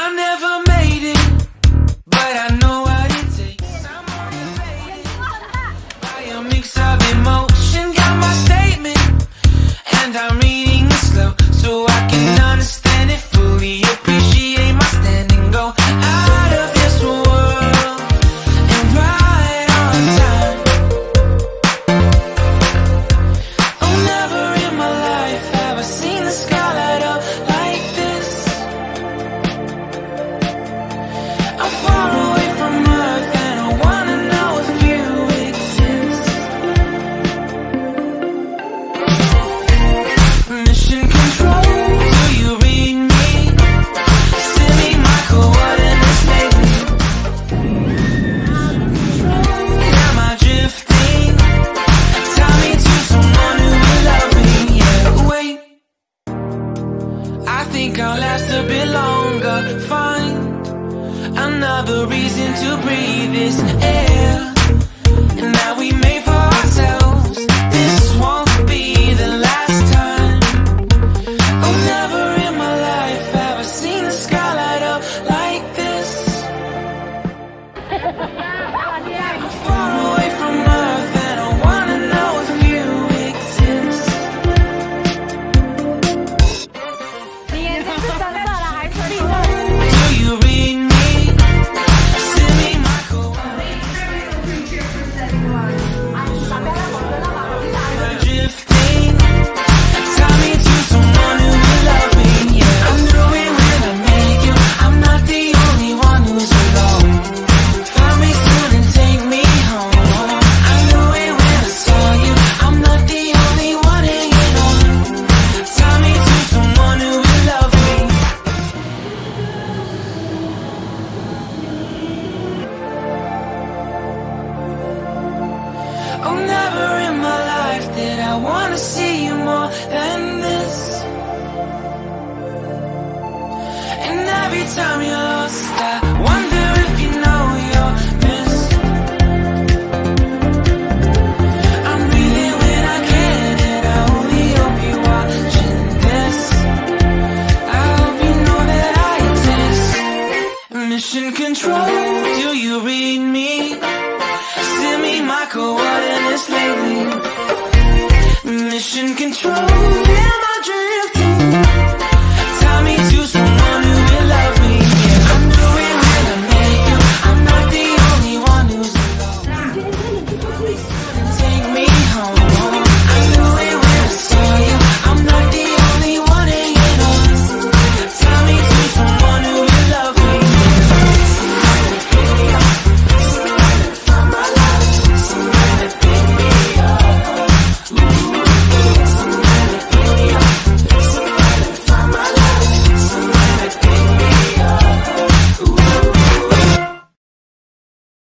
I never made it, but I know what it takes. I'm motivated by a mix of emotion. Got my statement, and I'm reading it slow so I can understand it fully. Appreciate my standing, go out of this world and right on time. Oh, never in my life have I seen the sky light up like this. I'm far away from Earth and I wanna know if you exist. Mission control, do you read me? Send me my coordinates lately. Am I drifting? Tie me to someone who will love me. Yeah, wait, I think I'll last a bit longer. Find another reason to breathe this air and that we made for ourselves. This won't be the last time. Oh, never in my life have I seen the sky light up like this. I'm far away from Earth and I wanna know if you exist. 你眼睛是橙色的还是绿色的？ Do you read me? Send me my coordinates. Drifting, tie me to someone who will love me. Yeah, I knew it when I met you. I'm not the only one who's alone. Find me soon and take me home. I knew it when I saw you. I'm not the only one hanging on. Tie me to someone who will love me. Oh, never in my life did I wanna see you more than this. And every time you're lost, I wonder if you know you're missed. I'm breathing when I can, and I only hope you're watching this. I hope you know that I exist. Mission control.